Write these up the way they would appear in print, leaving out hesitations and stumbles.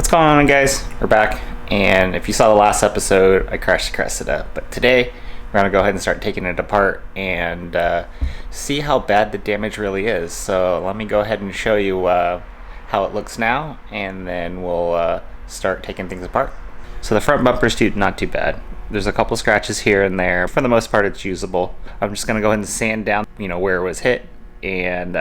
What's going on, guys? We're back, and if you saw the last episode, I crashed the CRESSIDA, but today we're gonna go ahead and start taking it apart and see how bad the damage really is. So let me go ahead and show you how it looks now, and then we'll start taking things apart. So the front bumper's not too bad. There's a couple scratches here and there. For the most part, it's usable. I'm just gonna go ahead and sand down, where it was hit, and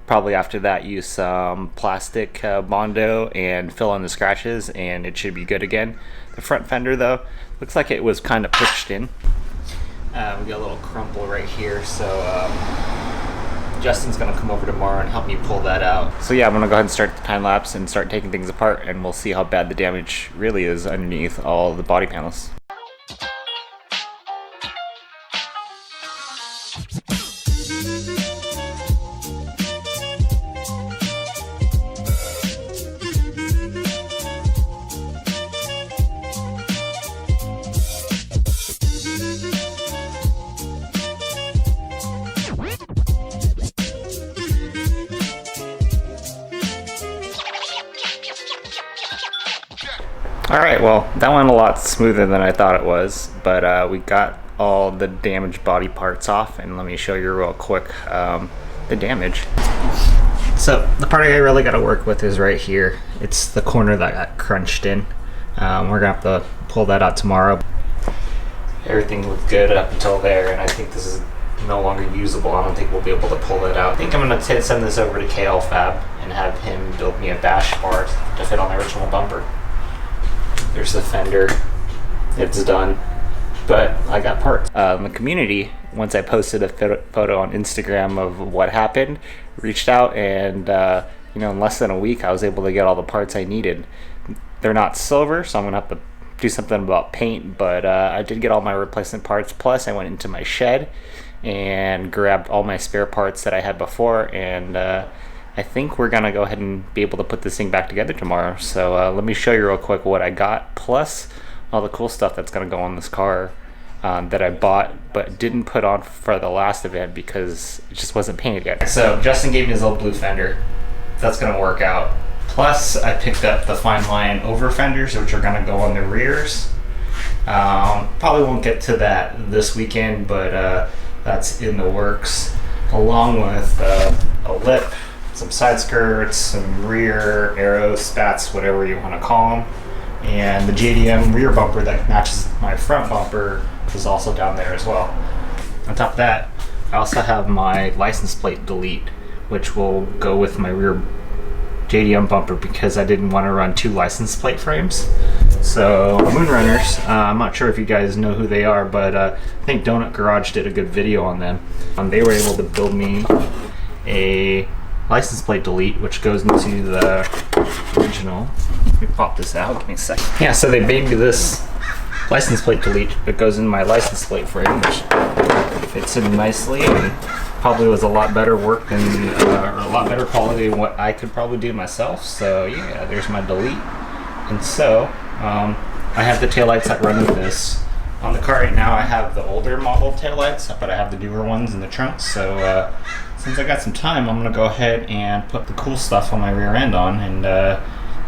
probably after that use some plastic Bondo and fill in the scratches, and it should be good again. The front fender though, looks like it was kind of pushed in. We got a little crumple right here, so Justin's gonna come over tomorrow and help me pull that out. So yeah, I'm gonna go ahead and start the time lapse and start taking things apart, and we'll see how bad the damage really is underneath all the body panels. Alright, well, that went a lot smoother than I thought it was, but we got all the damaged body parts off, and let me show you real quick the damage. So the part I really got to work with is right here. It's the corner that got crunched in. We're gonna have to pull that out tomorrow. Everything looked good up until there, and I think this is no longer usable. I don't think we'll be able to pull it out. I think I'm gonna send this over to KL Fab and have him build me a bash bar to fit on the original bumper. There's the fender, it's done, but I got parts. The community, once I posted a photo on Instagram of what happened, reached out, and in less than a week I was able to get all the parts I needed. They're not silver, so I'm gonna have to do something about paint, but I did get all my replacement parts. Plus I went into my shed and grabbed all my spare parts that I had before, and I think we're gonna go ahead and be able to put this thing back together tomorrow. So let me show you real quick what I got, plus all the cool stuff that's gonna go on this car that I bought but didn't put on for the last event because it just wasn't painted yet. So Justin gave me his old blue fender. That's gonna work out. Plus I picked up the fine line over fenders, which are gonna go on the rears. Probably won't get to that this weekend, but that's in the works, along with a lip, some side skirts, some rear arrows, spats, whatever you want to call them, and the JDM rear bumper that matches my front bumper is also down there as well. On top of that, I also have my license plate delete, which will go with my rear JDM bumper because I didn't want to run two license plate frames. So Moonrunners, I'm not sure if you guys know who they are, but I think Donut Garage did a good video on them. They were able to build me a license plate delete, which goes into the original. Let me pop this out, give me a second. Yeah, so they made me this license plate delete. It goes in my license plate frame, which fits in nicely, and probably was a lot better work than, or a lot better quality than what I could probably do myself. So yeah, there's my delete. And so I have the taillights that run with this. On the car right now I have the older model taillights, but I have the newer ones in the trunk. So since I got some time, I'm gonna go ahead and put the cool stuff on my rear end on, and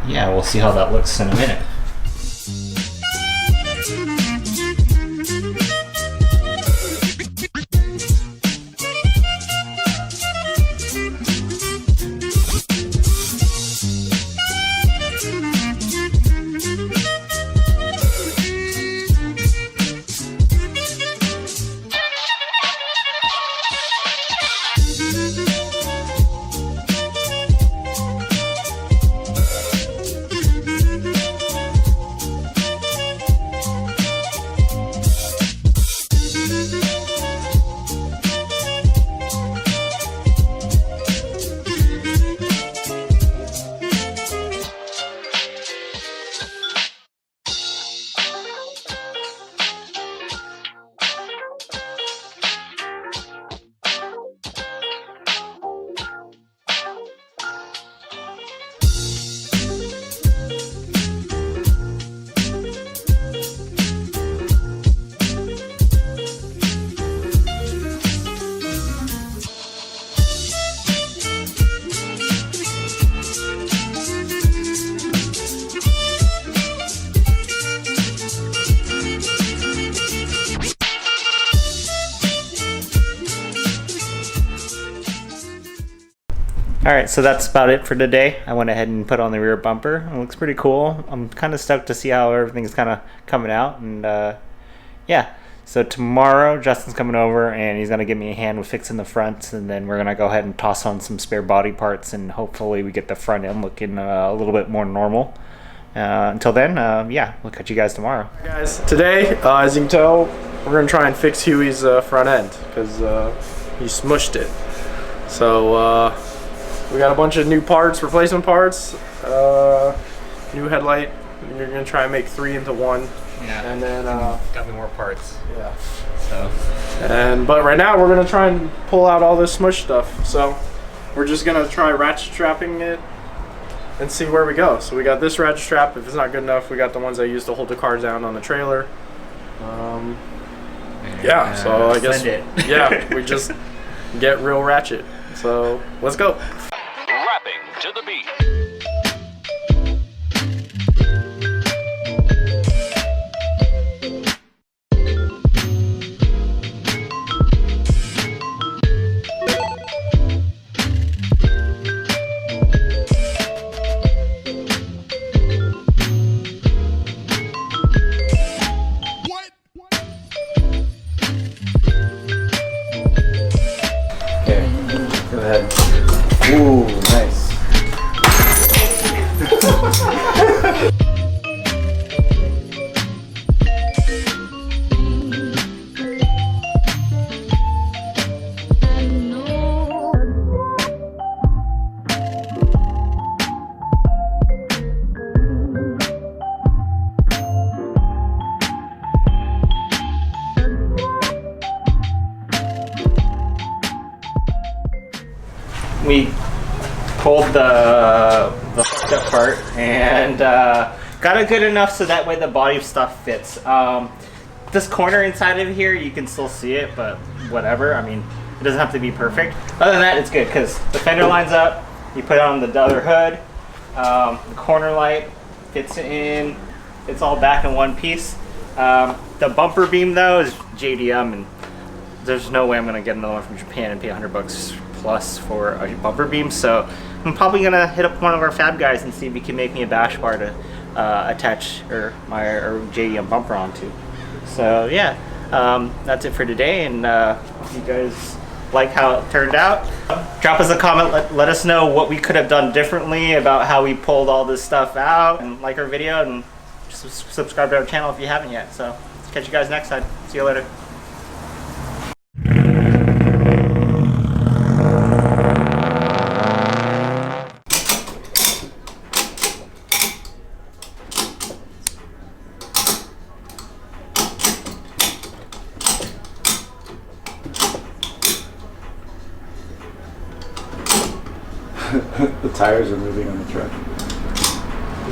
yeah, we'll see how that looks in a minute. Alright, so that's about it for today. I went ahead and put on the rear bumper. It looks pretty cool. I'm kind of stoked to see how everything's kind of coming out. And yeah, so tomorrow Justin's coming over and he's going to give me a hand with fixing the fronts. And then we're going to go ahead and toss on some spare body parts. And hopefully we get the front end looking a little bit more normal. Until then, yeah, we'll catch you guys tomorrow. Guys, today, as you can tell, we're going to try and fix Huey's front end because he smushed it. So, we got a bunch of new parts, replacement parts, new headlight. You're gonna try and make 3 into 1. Yeah. And then got me more parts. Yeah. So. But right now we're gonna try and pull out all this smush stuff. So we're just gonna try ratchet strapping it and see where we go. So we got this ratchet strap. If it's not good enough, we got the ones I use to hold the car down on the trailer. Yeah. So I guess yeah, we just get real ratchet. So let's go. Rapping to the beat. Okay, go ahead. Ooh, nice. We pulled the fucked up part and got it good enough so that way the body stuff fits. This corner inside of here, you can still see it, but whatever. I mean, it doesn't have to be perfect. Other than that, it's good because the fender lines up. You put on the other hood. The corner light fits in. It's all back in one piece. The bumper beam though is JDM, and there's no way I'm gonna get another one from Japan and pay $100 plus for a bumper beam. So I'm probably gonna hit up one of our fab guys and see if he can make me a bash bar to attach my JDM bumper onto. So yeah, that's it for today. And if you guys like how it turned out, drop us a comment. Let us know what we could have done differently about how we pulled all this stuff out, and like our video, and subscribe to our channel if you haven't yet. So catch you guys next time. See you later. The tires are moving on the truck.